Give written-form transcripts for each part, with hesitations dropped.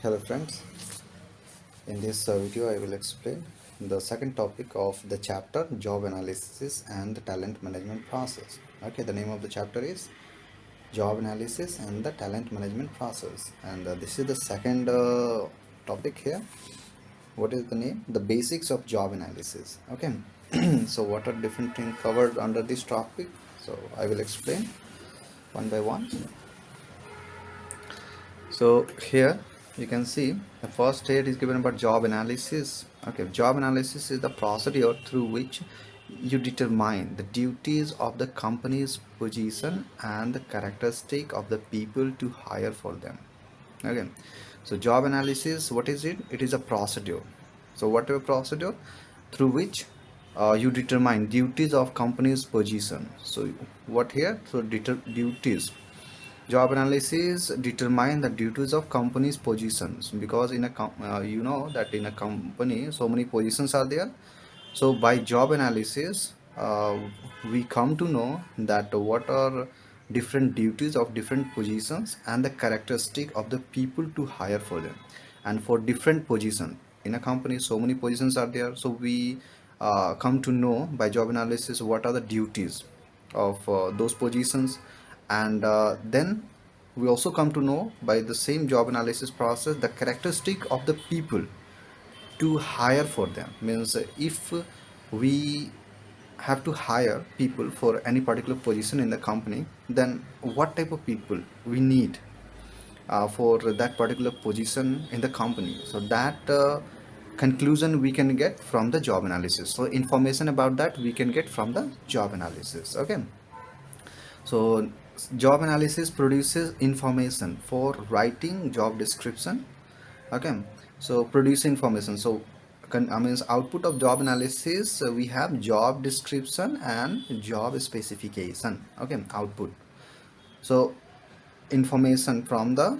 Hello friends, in this video I will explain the second topic of the chapter job analysis and the talent management process. Okay, the name of the chapter is job analysis and the talent management process, and this is the second topic here. What is the name? The basics of job analysis. Okay, so what are different things covered under this topic? So I will explain one by one. So here you can see the first state is given about job analysis. Okay, job analysis is the procedure through which you determine the duties of the company's position and the characteristic of the people to hire for them. Okay, so job analysis, what is it? It is a procedure. So whatever procedure through which you determine duties of company's position. So what here? So duties. Job analysis determine the duties of company's positions, because in a you know that in a company so many positions are there. So by job analysis we come to know that what are different duties of different positions and the characteristic of the people to hire for them. And for different position in a company so many positions are there, so we come to know by job analysis what are the duties of those positions. And then we also come to know by the same job analysis process the characteristic of the people to hire for them. Means if we have to hire people for any particular position in the company, then what type of people we need for that particular position in the company. So that conclusion we can get from the job analysis. So information about that we can get from the job analysis. Okay, so job analysis produces information for writing job description. Okay, so produce information. So I means output of job analysis, we have job description and job specification. Okay, output. So information from the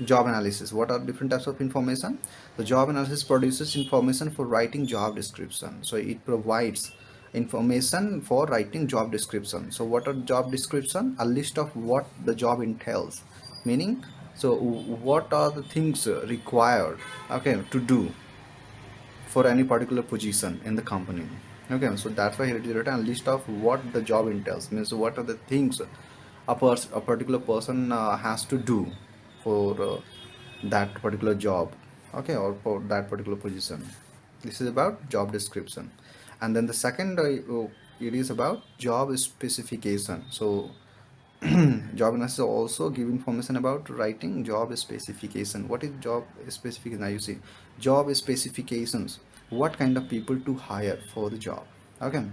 job analysis. What are different types of information? The job analysis produces information for writing job description. So it provides information for writing job description. So what are job description? A list of what the job entails, meaning so what are the things required, okay, to do for any particular position in the company. Okay, so that's why it is written a list of what the job entails, means what are the things a particular person has to do for that particular job, okay, or for that particular position. This is about job description. And then the second it is about job specification. So job analysis also give information about writing job specification. What is job specification? Now you see job specifications, what kind of people to hire for the job. Okay,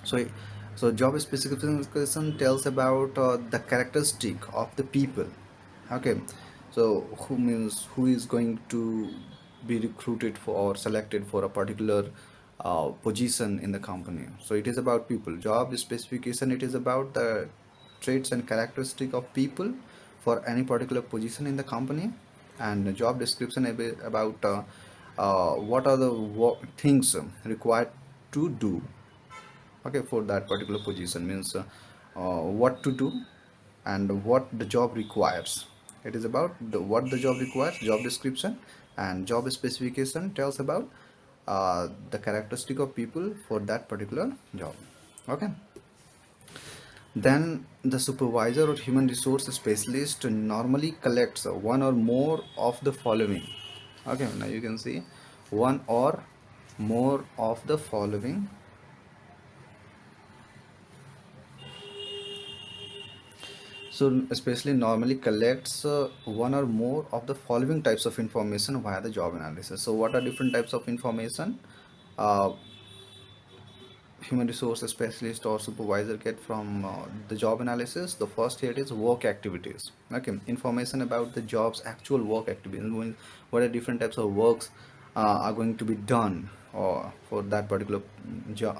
so job specification tells about the characteristic of the people. Okay, so who means who is going to be recruited for or selected for a particular position in the company. So it is about people. Job specification, it is about the traits and characteristic of people for any particular position in the company. And the job description about what are the things required to do, okay, for that particular position. Means what to do and what the job requires. It is about what the job requires, job description. And job specification tells about the characteristic of people for that particular job. Okay, then the supervisor or human resource specialist normally collects one or more of the following. Okay, now you can see one or more of the following. So especially normally collects one or more of the following types of information via the job analysis. So what are different types of information uh, human resource specialist or supervisor get from the job analysis? The first here is work activities. Okay, information about the job's actual work activities. What are different types of works are going to be done or for that particular job,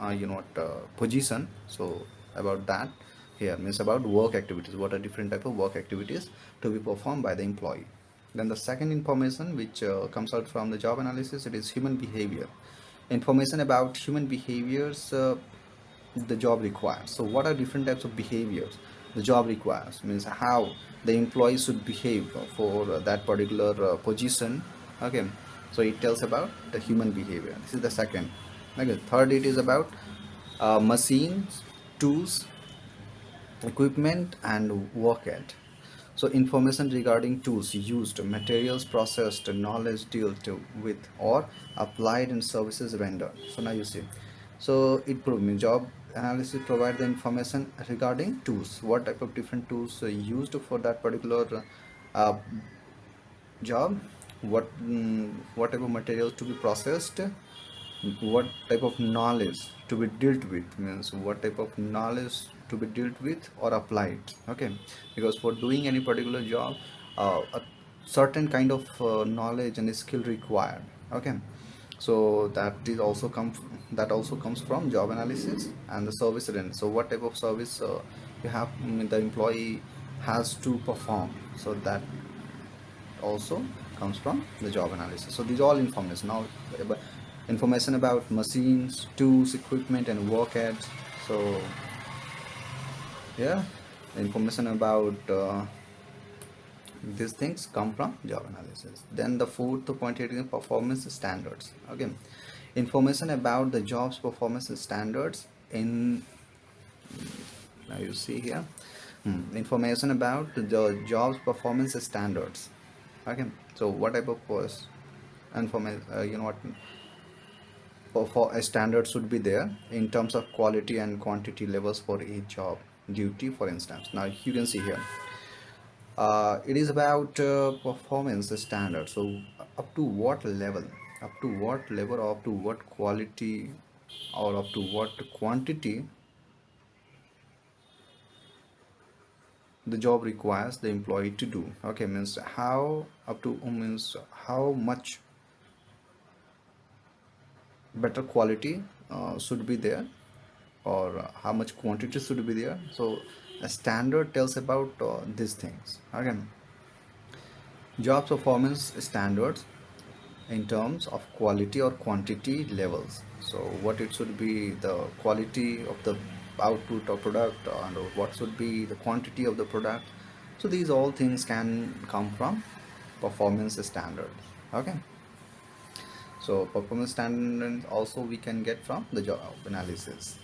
position. So about that here means about work activities. What are different type of work activities to be performed by the employee. Then the second information which comes out from the job analysis, it is human behavior. Information about human behaviors the job requires. So what are different types of behaviors the job requires, means how the employee should behave for that particular position. Okay, so it tells about the human behavior. This is the second. Okay, third, it is about machines, tools, equipment and work at. So information regarding tools used, materials processed, knowledge dealt with or applied in services rendered. So now you see, so it proves me job analysis provide the information regarding tools, what type of different tools are used for that particular uh, job, what type of materials to be processed, what type of knowledge to be dealt with, means what type of knowledge to be dealt with or applied. Okay, because for doing any particular job a certain kind of knowledge and skill required. Okay, so that also comes from job analysis. And the service rent, so what type of service you have, the employee has to perform, so that also comes from the job analysis. So these all information now, information about machines, tools, equipment and work ads. So yeah, the information about these things come from job analysis. Then the fourth point here is performance standards. Okay, information about the job's performance standards in, now you see here, information about the job's performance standards. Okay, so what type of course information, what for a standard should be there in terms of quality and quantity levels for each job duty. For instance, now you can see here, it is about performance standard. So up to what level, or up to what quality or up to what quantity the job requires the employee to do. Okay, means how up to, means how much better quality should be there, or how much quantity should be there. So a standard tells about these things. Again, job performance standards in terms of quality or quantity levels. So what it should be, the quality of the output or product, and what should be the quantity of the product. So these all things can come from performance standard. Okay, so performance standard also we can get from the job analysis.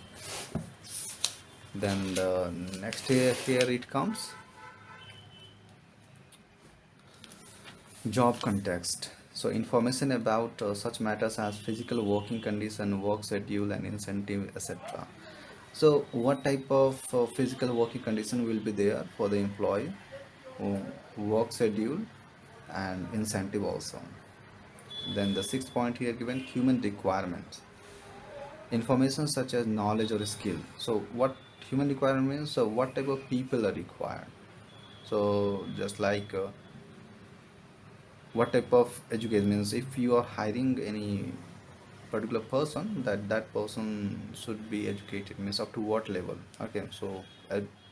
Then the next here it comes, job context. So information about such matters as physical working condition, work schedule and incentive, etc. So what type of physical working condition will be there for the employee, work schedule and incentive also. Then the sixth point here given, human requirements, information such as knowledge or skill. So what human requirement means, so what type of people are required. So just like what type of education, means if you are hiring any particular person, that person should be educated, means up to what level. Okay, so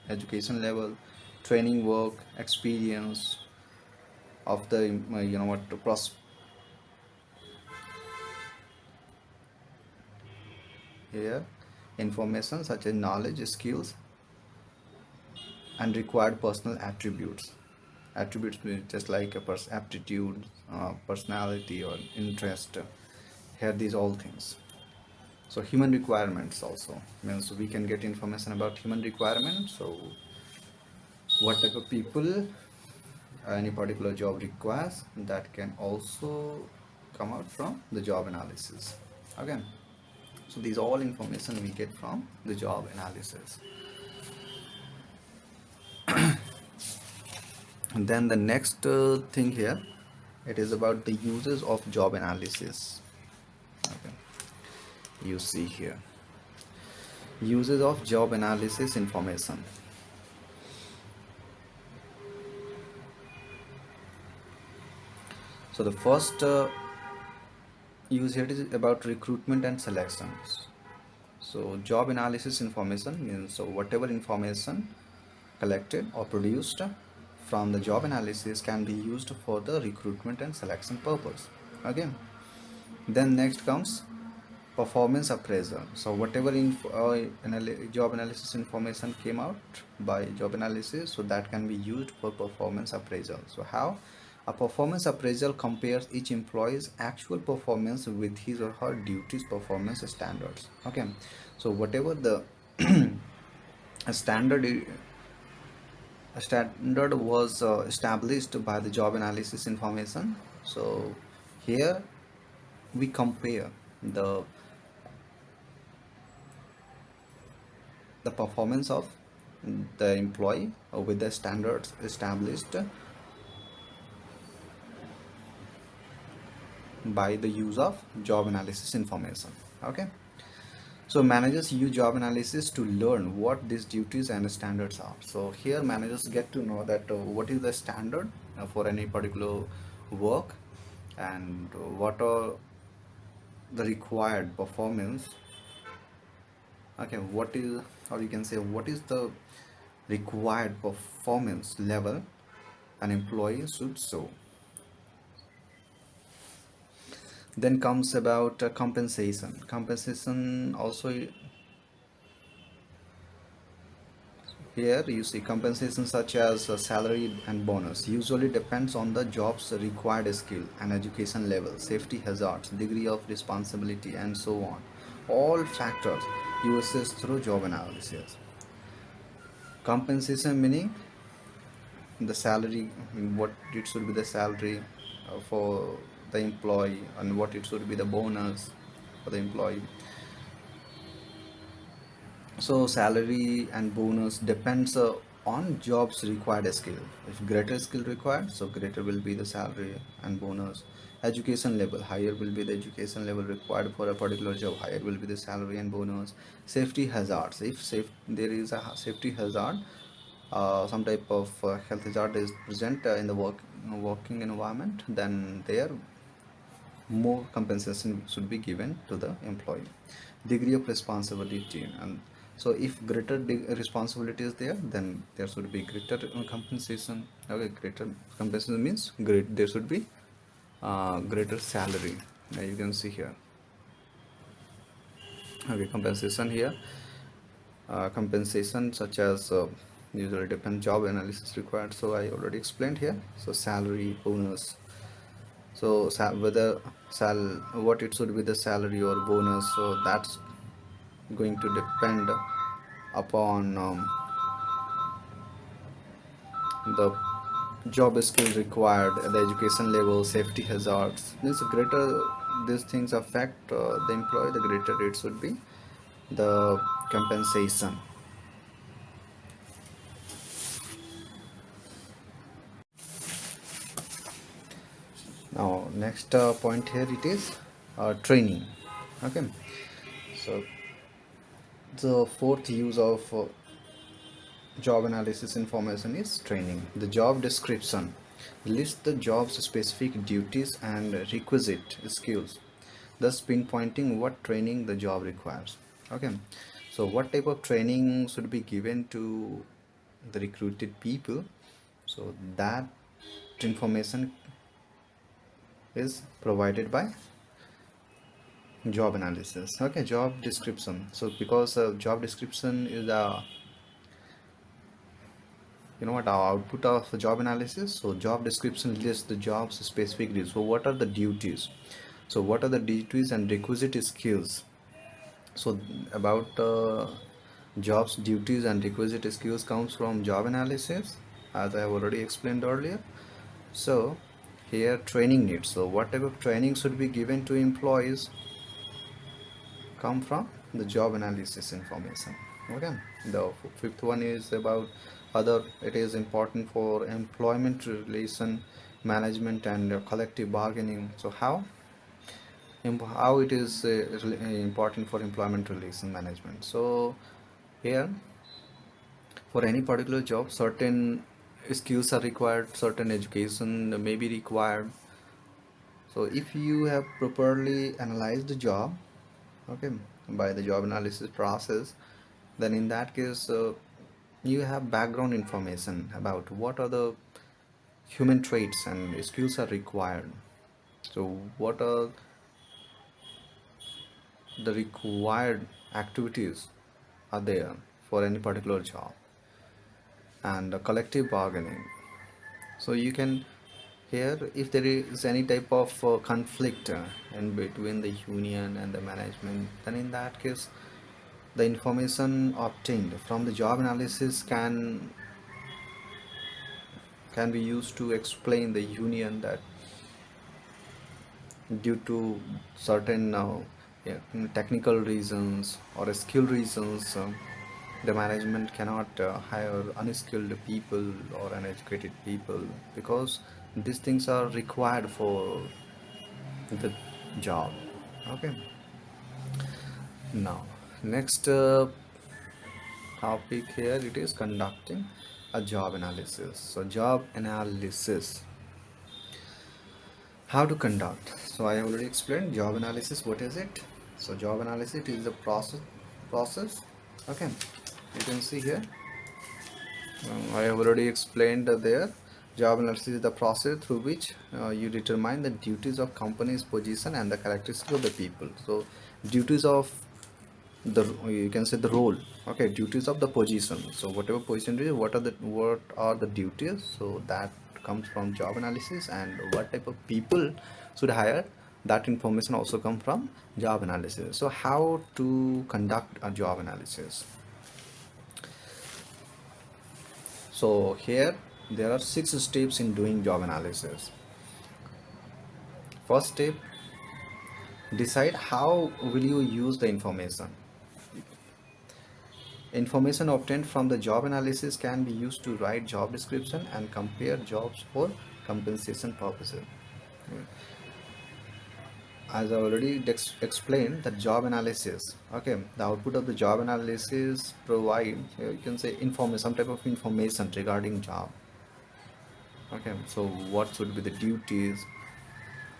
education level, training, work experience of the what to here, information such as knowledge, skills and required personal attributes. Attributes means just like a aptitude, personality or interest. Here these all things. So human requirements also means we can get information about human requirements. So what type of people any particular job requires, that can also come out from the job analysis. Okay, so these all information we get from the job analysis. And then the next thing here, it is about the uses of job analysis. Okay, you see here, uses of job analysis information. So the first use here is about recruitment and selections. So job analysis information means, so whatever information collected or produced from the job analysis can be used for the recruitment and selection purpose. Okay, then next comes performance appraisal. So whatever job analysis information came out by job analysis, so that can be used for performance appraisal. So how? A performance appraisal compares each employee's actual performance with his or her duties performance standards. Okay, so whatever the a standard a standard was established by the job analysis information. So here we compare the the performance of the employee with the standards established by the use of job analysis information. Okay, so managers use job analysis to learn what these duties and standards are. So here managers get to know that what is the standard for any particular work, and what are the required performance. Okay, what is, or you can say, what is the required performance level an employee should show. Then comes about compensation also. Here you see compensation such as salary and bonus usually depends on the job's required skill and education level, safety hazards, degree of responsibility, and so on. All factors you assess through job analysis. Compensation meaning the salary, what it should be the salary for the employee, and what it should be the bonus for the employee. So salary and bonus depends on jobs required skill. If greater skill required, so greater will be the salary and bonus. Education level, higher will be the education level required for a particular job, higher will be the salary and bonus. Safety hazards, if there is a safety hazard, some type of health hazard is present in the working environment, then there more compensation should be given to the employee. Degree of responsibility, and so if greater responsibility is there, then there should be greater compensation. Okay, greater compensation means great, there should be greater salary. Now you can see here. Okay, compensation here, compensation such as usually depend job analysis required, so I already explained here. So salary, bonus, so whether what it should be the salary or bonus, so that's going to depend upon the job skill required, the education level, safety hazards. This greater these things affect the employee, the greater it should be the compensation. Now next point here, it is training. Okay, so the fourth use of job analysis information is training. The job description lists the job's specific duties and requisite skills, thus pinpointing what training the job requires. Okay, so what type of training should be given to the recruited people, so that information is provided by job analysis. Okay, job description. So because job description is a, you know what, our output of the job analysis. So job description lists the job's specific duties. So what are the duties, so what are the duties and requisite skills. So about jobs duties and requisite skills comes from job analysis, as I have already explained earlier. So here training needs, so what type of training should be given to employees come from the job analysis information. Okay, the fifth one is about other. It is important for employment relation management and collective bargaining. So how it is important for employment relation management. So here, for any particular job, certain skills are required, certain education may be required. So if you have properly analyzed the job, okay, by the job analysis process, then in that case you have background information about what are the human traits and skills are required. So what are the required activities are there for any particular job, and collective bargaining. So you can here, if there is any type of conflict in between the union and the management, then in that case the information obtained from the job analysis can be used to explain the union that due to certain yeah, technical reasons or skill reasons, the management cannot hire unskilled people or uneducated people because these things are required for the job. Okay, now next topic here, it is conducting a job analysis. So job analysis, how to conduct. So I already explained job analysis, what is it. So job analysis is the process. Okay, you can see here, I have already explained there. Job analysis is the process through which you determine the duties of company's position and the characteristics of the people. So duties of the, you can say the role. Okay, duties of the position. So whatever position it is, what are the duties, so that comes from job analysis. And what type of people should hire, that information also come from job analysis. So how to conduct a job analysis? So here there are 6 steps in doing job analysis. First step, decide how will you use the information. Information obtained from the job analysis can be used to write job description and compare jobs for compensation purposes. As I already explained, the job analysis, okay, the output of the job analysis provide, you can say, information, some type of information regarding job. Okay, so what should be the duties,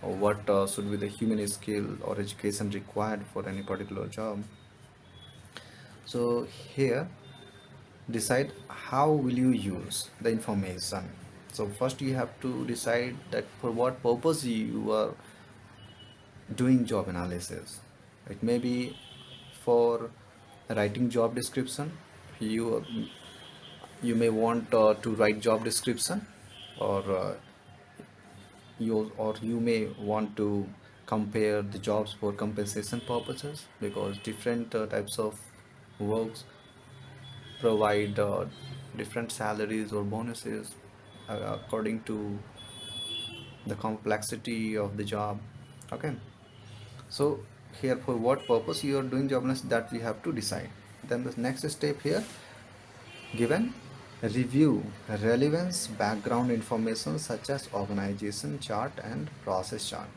or what should be the human skill or education required for any particular job. So here, decide how will you use the information. So first you have to decide that for what purpose you are doing job analysis. It may be for writing job description. You you may want to write job description, or you may want to compare the jobs for compensation purposes, because different types of works provide different salaries or bonuses according to the complexity of the job. Okay, so here for what purpose you are doing job analysis, that we have to decide. Then the next step here, given, review relevance background information such as organization chart and process chart.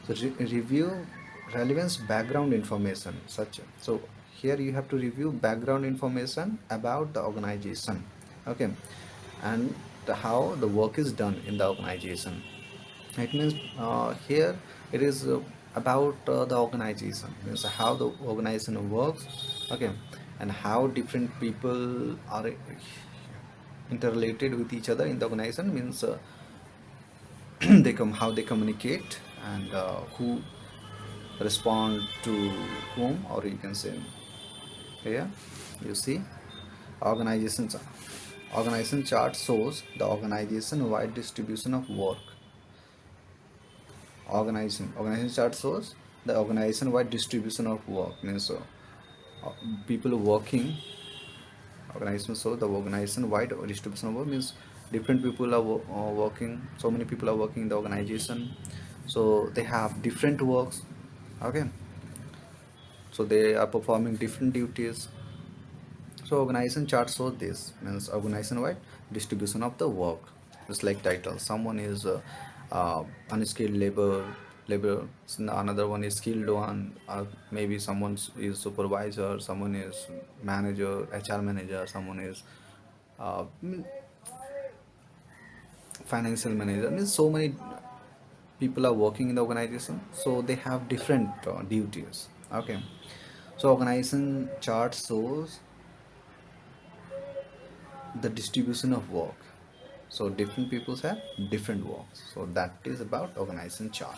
So review relevance background information such, so here you have to review background information about the organization. Okay, and how the work is done in the organization. It means here it is about the organization, means how the organization works. Okay, and how different people are interrelated with each other in the organization, means they come, how they communicate, and who respond to whom, or you can say here you see organizations. Organization chart shows the organization wide distribution of work. Organization chart shows the organization wide distribution of work, means people working. Organization, so the organization wide distribution of work means different people are working, so many people are working in the organization, so they have different works. Okay, so they are performing different duties. So organization chart shows this, means organization wide distribution of the work. Just like title, someone is unskilled labor, another one is skilled one, maybe someone is supervisor, someone is manager, HR manager, someone is uh, financial manager. Means so many people are working in the organization, so they have different duties. Okay, so organization chart shows the distribution of work, so different people have different works. So that is about organization chart.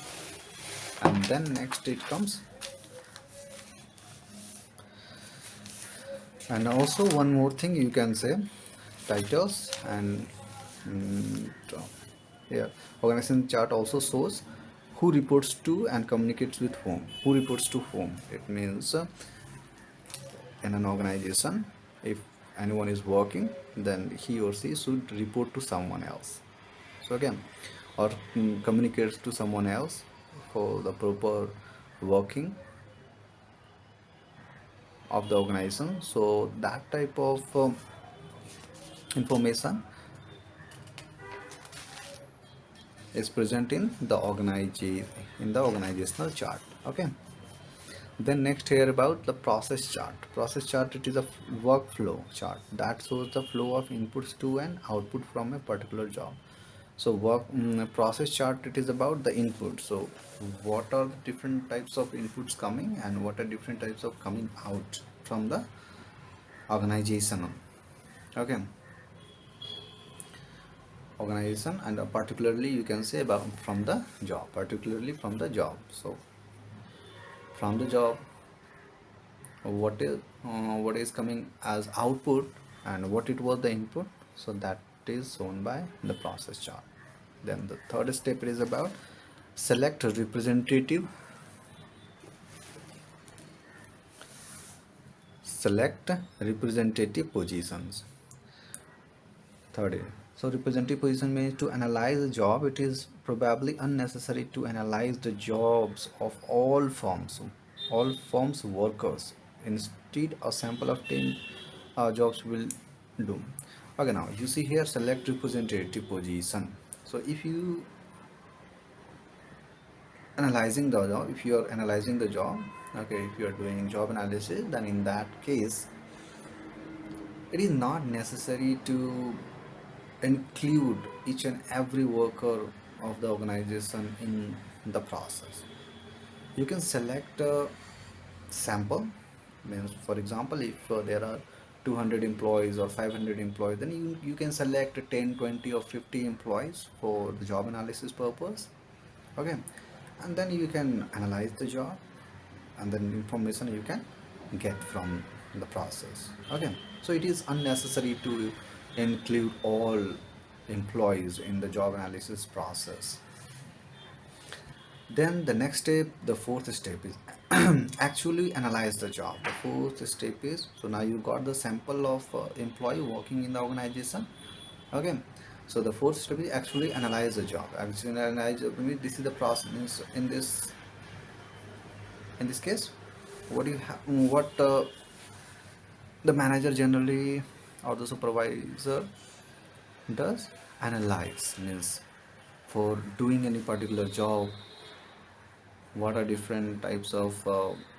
And then next it comes And also one more thing you can say, titles and here organization chart also shows who reports to and communicates with whom. Who reports to whom? It means in an organization, if anyone is working, then he or she should report to someone else. So again, or communicates to someone else for the proper working of the organization. So that type of information is present in the organizational chart. Okay, then next here about the process chart. Process chart, it is a workflow chart that shows the flow of inputs to and output from a particular job. So process chart, it is about the input. So what are the different types of inputs coming and what are different types of coming out from the organization. Okay, organization, and particularly you can say about from the job, particularly from the job. So from the job, what is coming as output and what it was the input, so that is shown by the process chart. Then the third step is about select representative positions. Third, so representative position means to analyze a job. It is probably unnecessary to analyze the jobs of all firms workers. Instead, a sample of 10 jobs will do. Okay, now you see here select representative position. So if you analyzing the job, if you are analyzing the job, okay, if you are doing job analysis, then in that case, it is not necessary to include each and every worker of the organization in the process. You can select a sample, means for example, if there are 200 employees or 500 employees, then you can select 10, 20 or 50 employees for the job analysis purpose. Okay, and then you can analyze the job and then information you can get from the process. Okay, so it is unnecessary to include all employees in the job analysis process. Then the next step, the fourth step is actually analyze the job. The fourth step is, so now you got the sample of employee working in the organization. Okay, so the fourth step is actually analyze the job. Actually analyze, this is the process. Means in this case, what do you have, what the manager generally or the supervisor does, analyze, means for doing any particular job, what are different types of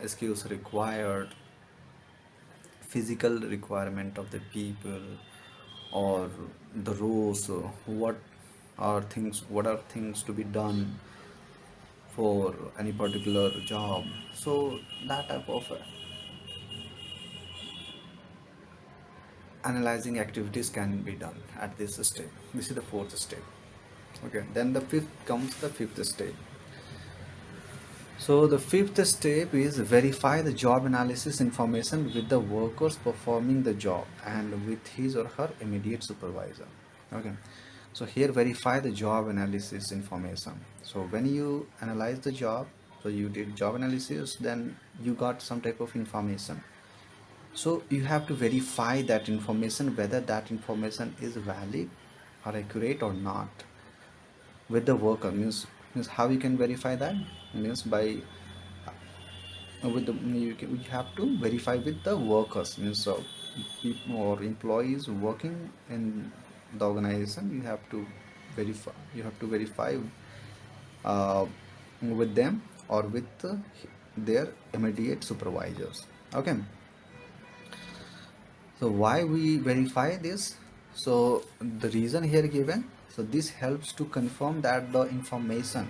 skills required, physical requirement of the people, or the roles, what are things to be done for any particular job. So that type of analyzing activities can be done at this step. This is the fourth step. Okay, then the fifth comes, the fifth step. So the fifth step is verify the job analysis information with the workers performing the job and with his or her immediate supervisor. Okay, so here verify the job analysis information. So when you analyze the job, so you did job analysis, then you got some type of information. So you have to verify that information, whether that information is valid or accurate or not with the worker. Means how you can verify that, means by with the you have to verify with the workers, means people or employees working in the organization. You have to verify uh, with them or with their immediate supervisors. Okay, so why we verify this? So the reason here given, so this helps to confirm that the information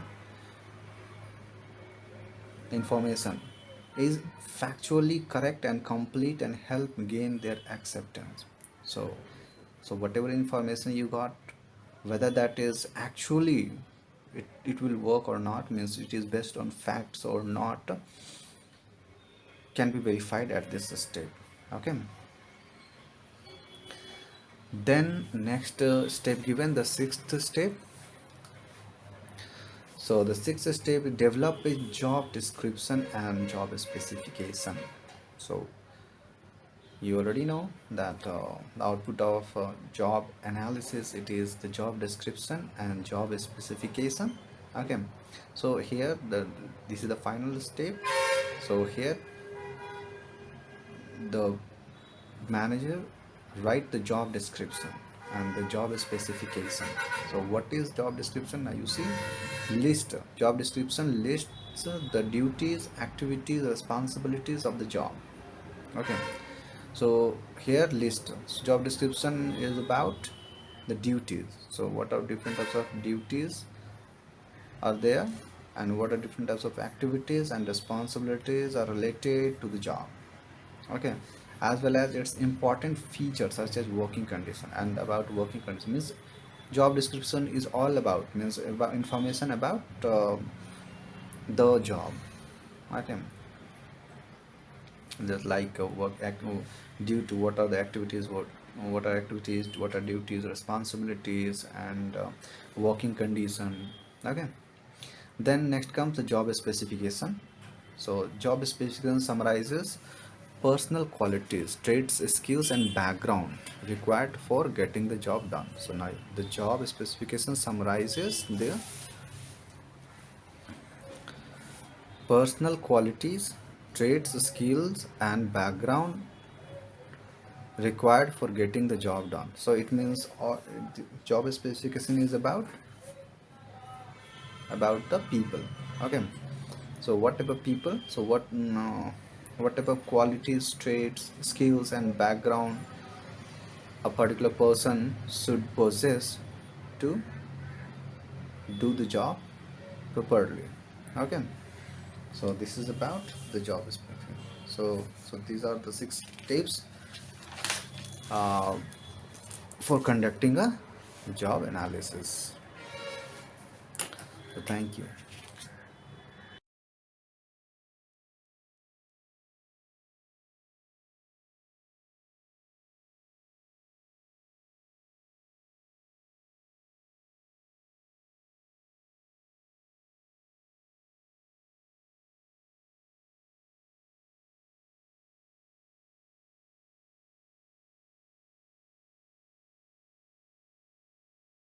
is factually correct and complete and help gain their acceptance. So whatever information you got, whether that is actually it will work or not, means it is based on facts or not, can be verified at this step. Okay, Then next step given, the sixth step. So the sixth step is develop a job description and job specification. So you already know that the output of job analysis, it is the job description and job specification. Okay, so here this is the final step. So here the manager write the job description and the job specification. So what is job description? Now you see, list job description lists the duties, activities, responsibilities of the job. Okay, so here list, job description is about the duties. So what are different types of duties are there, and what are different types of activities and responsibilities are related to the job. Okay, as well as its important features such as working condition. And about working condition means job description is all about, means about information about the job. Okay, just like due to what are the activities, what are activities, what are duties, responsibilities, and working condition. Okay, then next comes the job specification. So job specification summarizes personal qualities, traits, skills, and background required for getting the job done. So now the job specification summarizes the personal qualities, traits, skills, and background required for getting the job done. So it means the job specification is about the people. Okay, so what type of people, so what type of qualities, traits, skills, and background a particular person should possess to do the job properly. Okay, so this is about the job description. So these are the six tips uh, for conducting a job analysis. So thank you.